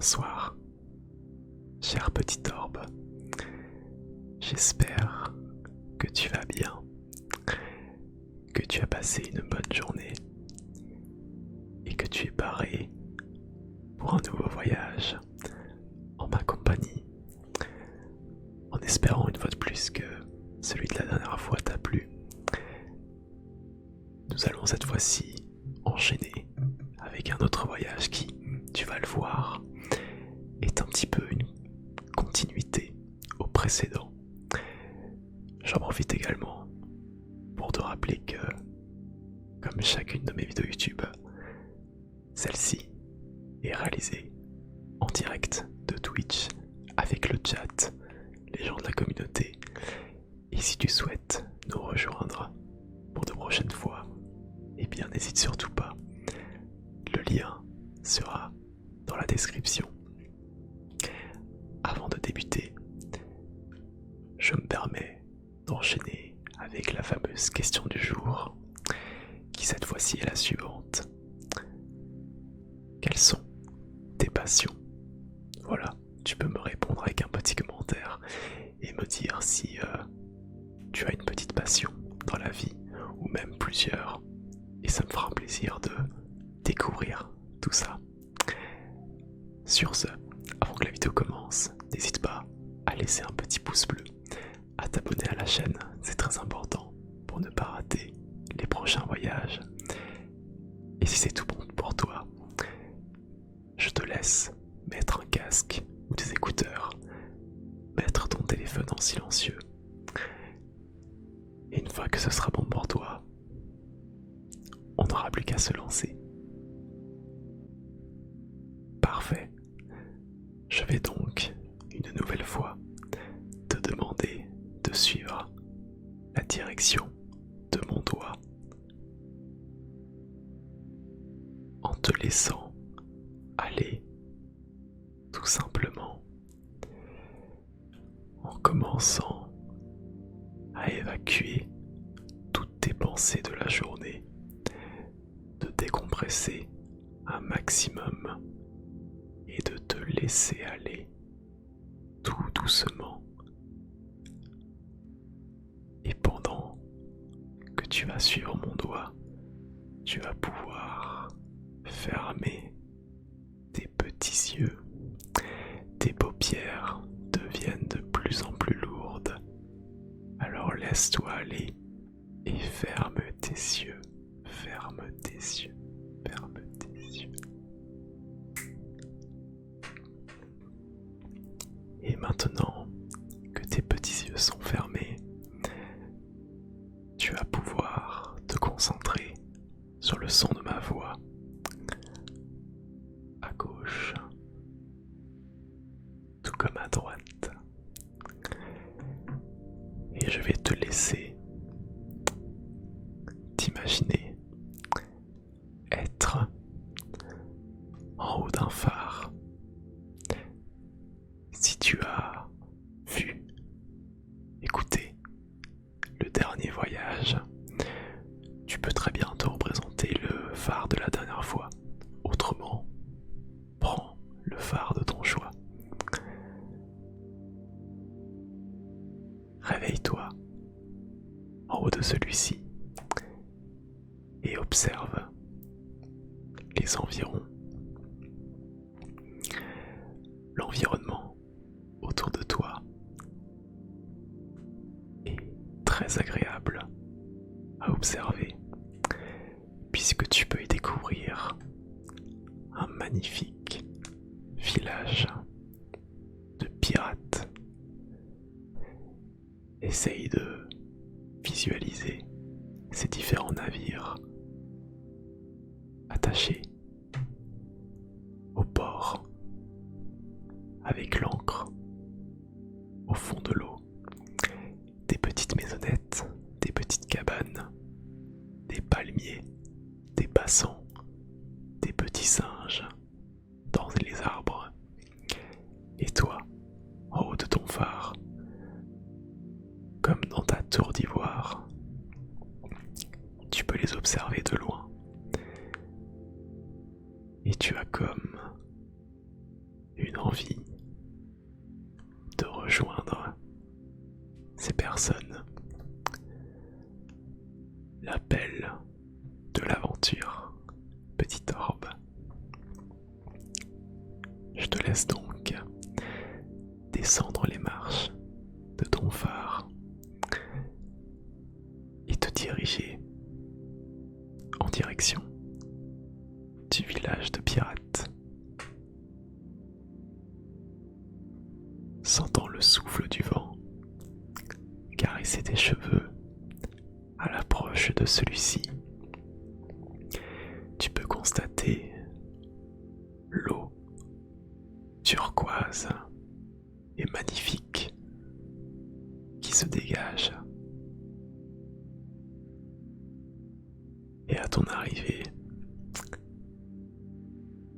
Bonsoir, cher petit orbe. J'espère que tu vas bien, que tu as passé une bonne journée et que tu es paré pour un nouveau voyage en ma compagnie, en espérant une fois de plus que celui de la dernière fois t'a plu. Nous allons cette fois-ci enchaîner avec un autre voyage qui, tu vas le voir, est un petit peu une continuité au précédent. J'en profite également pour te rappeler que, comme chacune de mes vidéos YouTube, celle-ci est réalisée en direct de Twitch avec le chat, les gens de la communauté. Et si tu souhaites nous rejoindre pour de prochaines fois, eh bien n'hésite surtout pas. Le lien sera dans la description. Avant de débuter, je me permets d'enchaîner avec la fameuse question du jour, qui cette fois-ci est la suivante. Quelles sont tes passions? Voilà, tu peux me répondre avec un petit commentaire et me dire si tu as une petite passion dans la vie, ou même plusieurs, et ça me fera un plaisir de découvrir tout ça. Sur ce, avant que la vidéo commence, n'hésite pas à laisser un petit pouce bleu, à t'abonner à la chaîne, c'est très important pour ne pas rater les prochains voyages. Et si c'est tout bon pour toi, je te laisse mettre un casque ou des écouteurs, mettre ton téléphone en silencieux. Et une fois que ce sera bon pour toi, on n'aura plus qu'à se lancer. Parfait. Je vais donc, une nouvelle fois, te demander de suivre la direction de mon doigt en te laissant aller tout simplement, en commençant à évacuer toutes tes pensées de la journée, de décompresser un maximum et de te laisser aller tout doucement. Et pendant que tu vas suivre mon doigt, tu vas pouvoir fermer tes petits yeux. Tes paupières deviennent de plus en plus lourdes. Alors laisse-toi aller et ferme tes yeux. Ferme tes yeux. Ferme tes yeux. Et maintenant que tes petits yeux sont fermés, tu vas pouvoir te concentrer sur le son de ma voix. À gauche, tout comme à droite. Et je vais te laisser t'imaginer être en haut d'un phare. Si tu as vu, écouté le dernier voyage, tu peux très bien te représenter le phare de la dernière fois. Autrement, prends le phare de ton choix. Réveille-toi en haut de celui-ci et observe les environs, l'environnement autour de toi est très agréable à observer, puisque tu peux y découvrir un magnifique village de pirates. Essaye de visualiser ces différents navires attachés au port avec l'ancre au fond de l'eau, des petites maisonnettes, des petites cabanes, des palmiers, des passants, des petits singes dans les arbres. Et toi, en haut de ton phare, comme dans ta tour d'ivoire, tu peux les observer de loin. Et tu as comme une envie de rejoindre ces personnes. L'appel de l'aventure, petit orbe. Je te laisse donc descendre les marches de ton phare et te diriger en direction du village de pirates. Sentant le souffle du vent caresser tes cheveux à l'approche de celui-ci, tu peux constater l'eau turquoise et magnifique qui se dégage. Et à ton arrivée,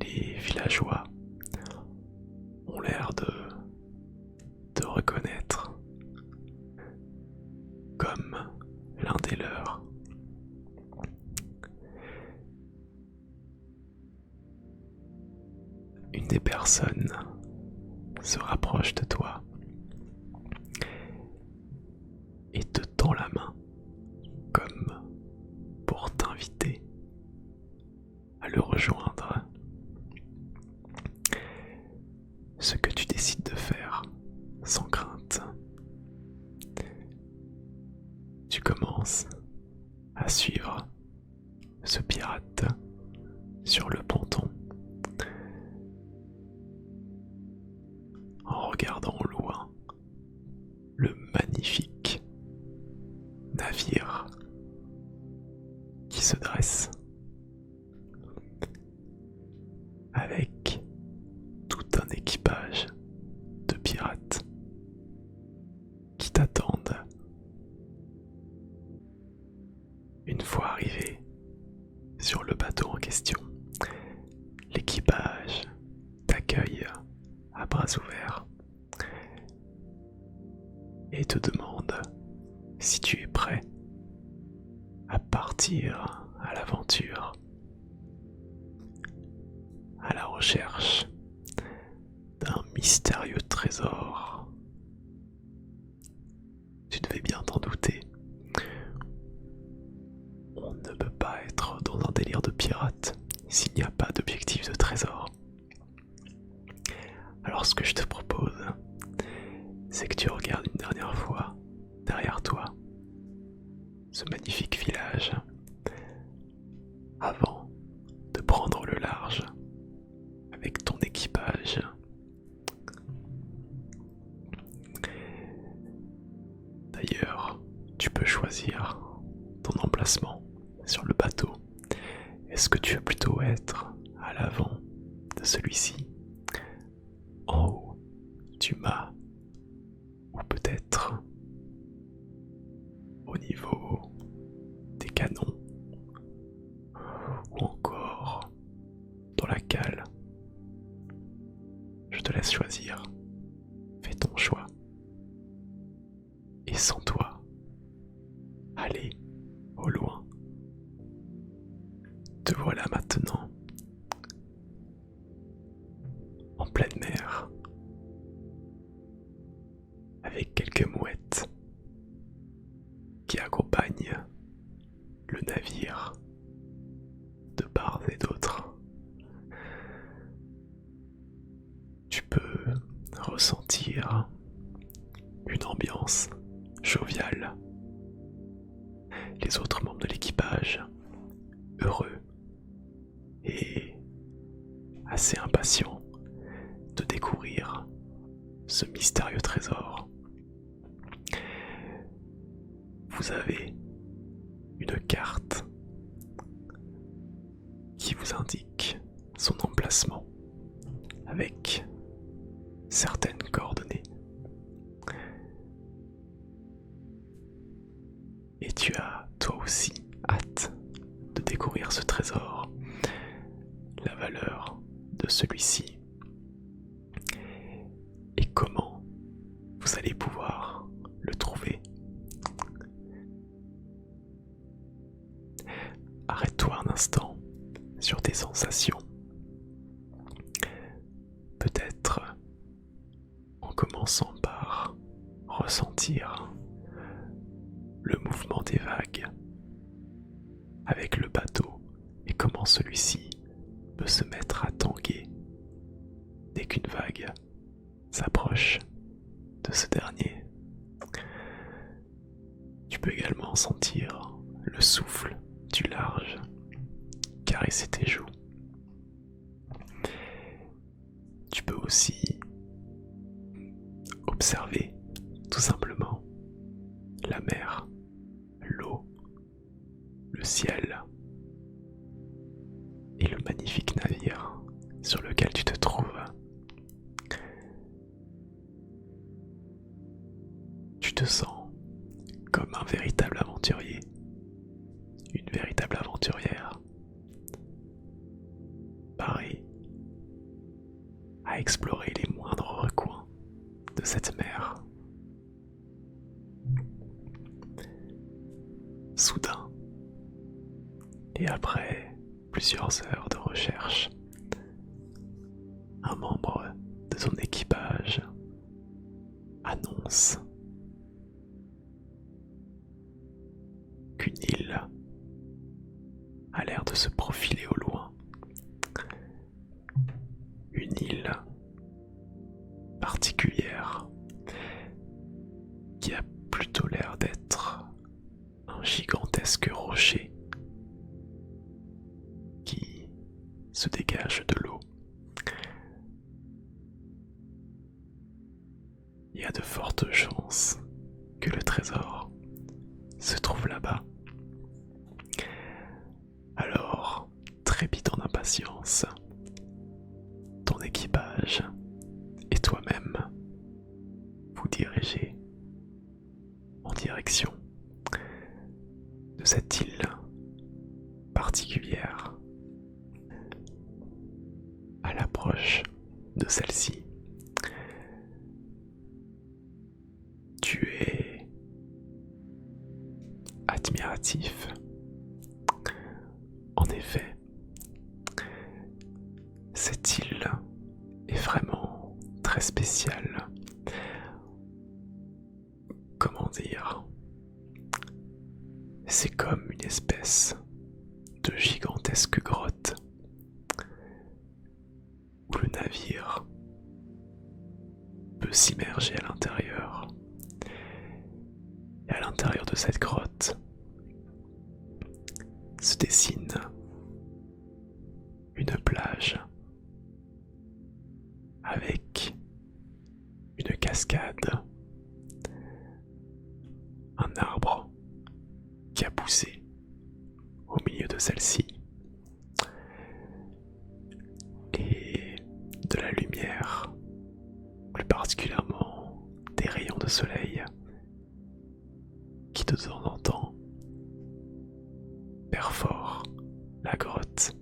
les villageois ont l'air de te reconnaître comme l'un des leurs. Une des personnes se rapproche de toi et te tend la main comme pour t'inviter à le rejoindre. Ce que tu décides de faire sans crainte. Tu commences à suivre ce pirate sur le ponton en regardant au loin le magnifique navire qui se dresse avec tout un équipage de pirates qui t'attendent. Une fois arrivé sur le bateau en question, l'équipage t'accueille à bras ouverts et te demande si tu es prêt à partir à l'aventure, à la recherche d'un mystérieux trésor. Tu devais bien t'en douter. On ne peut pas être dans un délire de pirate s'il n'y a pas d'objectif de trésor. Alors ce que je te propose, c'est que tu regardes une dernière fois derrière toi ce magnifique village avant de prendre le large avec ton équipage. D'ailleurs, tu peux choisir ton emplacement sur le bateau. Est-ce que tu veux plutôt être à l'avant de celui-ci, en haut du mât, ou peut-être au niveau des canons, ou encore dans la cale? Je te laisse choisir. Fais ton choix. Et sans toi, allez au loin. Te voilà maintenant en pleine mer, avec quelques mouettes qui accompagnent le navire de part et d'autre. Tu peux ressentir une ambiance joviale. Les autres membres de l'équipage, heureux et assez impatients de découvrir ce mystérieux trésor. Vous avez une carte qui vous indique son emplacement avec certaines coordonnées. Et tu as toi aussi hâte de découvrir ce trésor, la valeur de celui-ci et comment vous allez pouvoir le trouver. Arrête-toi un instant sur tes sensations. Peut-être ressentir le mouvement des vagues avec le bateau et comment celui-ci peut se mettre à tanguer dès qu'une vague s'approche de ce dernier. Tu peux également sentir le souffle du large caresser tes joues. Tu peux aussi observer tout simplement la mer, l'eau, le ciel et le magnifique navire sur lequel tu te trouves. Tu te sens comme un véritable aventurier, une véritable aventurière, paré à explorer les moindres recoins de cette mer. Soudain, et après plusieurs heures de recherche, un membre de son équipage annonce qu'une île a l'air de se profiler au loin. Une île particulière qui a plutôt l'air d'être un gigantesque rocher qui se dégage de l'eau. Il y a de fortes chances que le trésor se trouve là-bas. Alors, trépitant d'impatience, ton équipage et toi-même vous dirigez en direction de cette île particulière. À l'approche de celle-ci, tu es admiratif. En effet, cette île est vraiment très spéciale. Comment dire ? C'est comme une espèce de gigantesque grotte où le navire peut s'immerger à l'intérieur. Et à l'intérieur de cette grotte se dessine une plage avec une cascade, un arbre qui a poussé au milieu de celle-ci et de la lumière, plus particulièrement des rayons de soleil qui de temps en temps perforent la grotte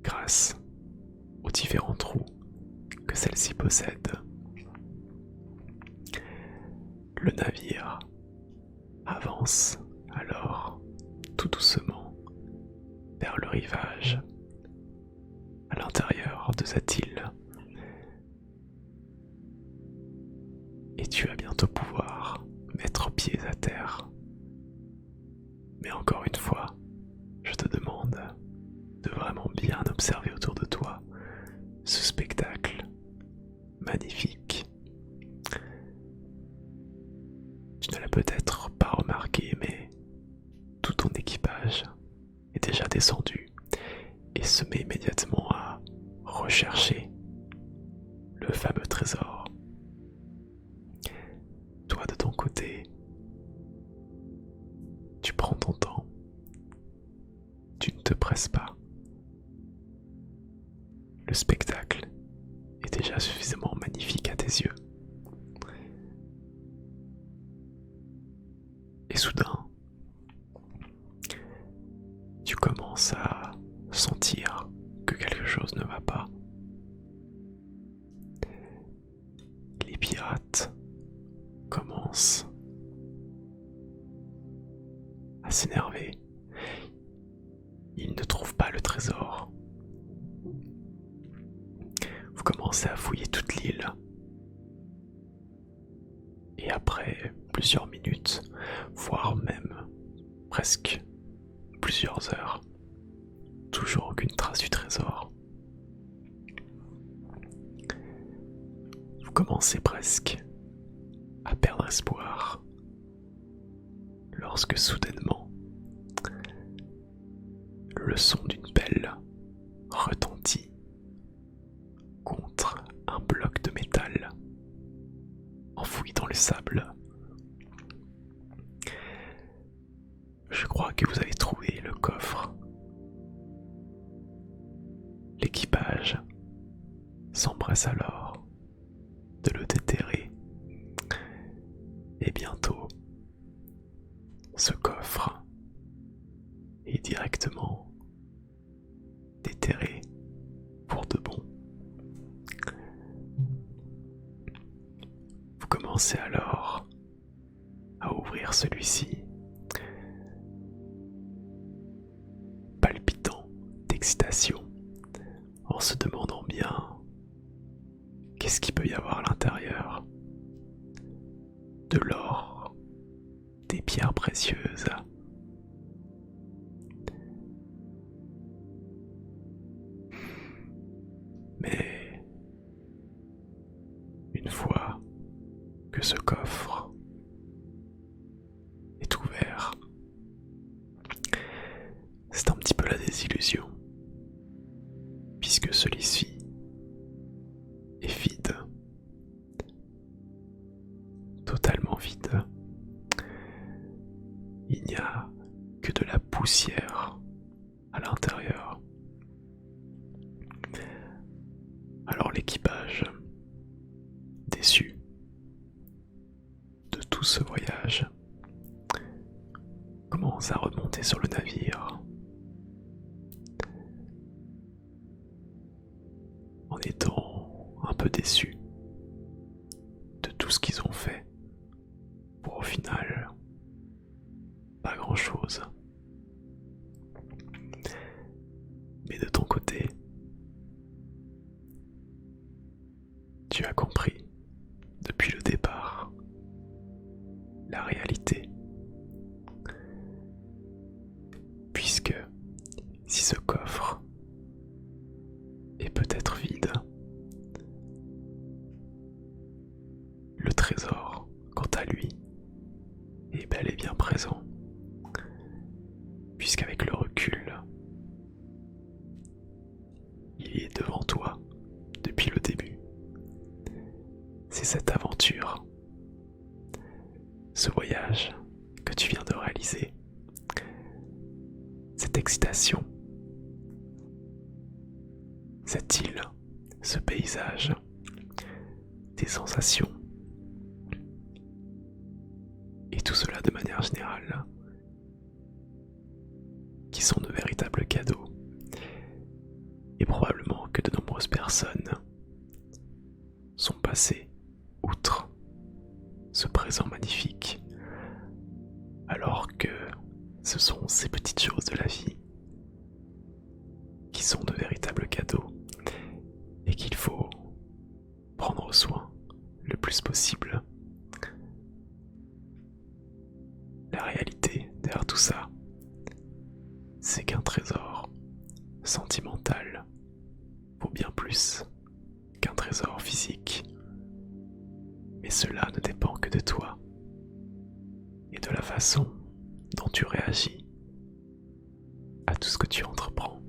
grâce aux différents trous que celle-ci possède. Le navire avance alors tout doucement vers le rivage à l'intérieur de cette île. Et tu vas bientôt pouvoir mettre pied à terre. Mais encore une fois, je te demande de vraiment bien observer autour de toi ce spectacle magnifique. Tu ne l'as peut-être pas remarqué, mais tout ton équipage est déjà descendu et se met immédiatement à rechercher le fameux trésor. Toi de ton côté, tu prends ton temps, tu ne te presses pas. Le spectacle est déjà suffisamment magnifique à tes yeux. Et soudain, tu commences à sentir que quelque chose ne va pas. Les pirates commencent à s'énerver. Ils ne trouvent pas le trésor. Vous commencez à fouiller toute l'île. Et après plusieurs minutes, voire même presque plusieurs heures, toujours aucune trace du trésor. Vous commencez presque à perdre espoir lorsque soudainement le son d'une pelle retentit contre un bloc de métal enfoui dans le sable. Je crois que vous avez trouvé le coffre. L'équipage s'empresse alors de le déterrer. Et bientôt, ce coffre est directement déterré pour de bon. Vous commencez alors à ouvrir celui-ci, palpitant d'excitation, en se demandant bien qu'est-ce qu'il peut y avoir à l'intérieur. De l'or, des pierres précieuses. Mais une fois que ce coffre est ouvert, c'est un petit peu la désillusion, puisque celui-ci est vide, totalement vide. Il n'y a que de la poussière à l'intérieur. Alors l'équipage, déçu de tout ce voyage, commence à remonter sur le navire en étant un peu déçu de tout ce qu'ils ont fait pour au final pas grand-chose. Mais de ton côté, tu as compris depuis le départ la réalité. Puisque si ce coffre est peut-être vide, le trésor, quant à lui, est bel et bien présent. Puisqu'avec le recul, il est devant toi depuis le début. C'est cette aventure, ce voyage que tu viens de réaliser, cette excitation, cette île, ce paysage, des sensations, et tout cela de manière générale, qui sont de véritables cadeaux, et probablement que de nombreuses personnes sont passées outre ce présent magnifique, alors que ce sont ces petites choses de la vie qui sont de véritables cadeaux et qu'il faut prendre soin le plus possible. La réalité derrière tout ça, c'est qu'un trésor sentimental vaut bien plus qu'un trésor physique. Mais cela ne dépend que de toi et de la façon dont tu réagis à tout ce que tu entreprends.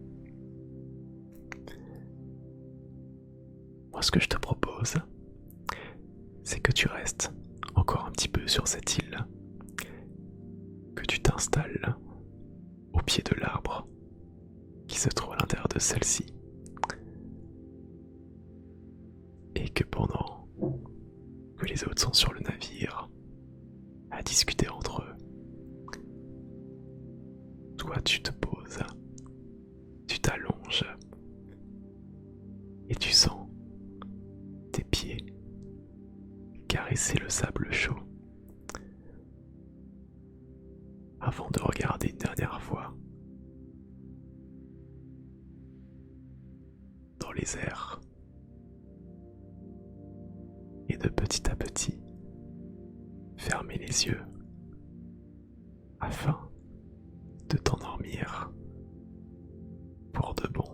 Moi, ce que je te propose, c'est que tu restes encore un petit peu sur cette île, que tu t'installes au pied de l'arbre qui se trouve à l'intérieur de celle-ci, et que pendant que les autres sont sur le navire à discuter entre eux, toi tu te poses, tu t'allonges et tu sens tes pieds caresser le sable chaud avant de regarder une dernière fois dans les airs et de petit à petit fermer les yeux afin de t'endormir pour de bon.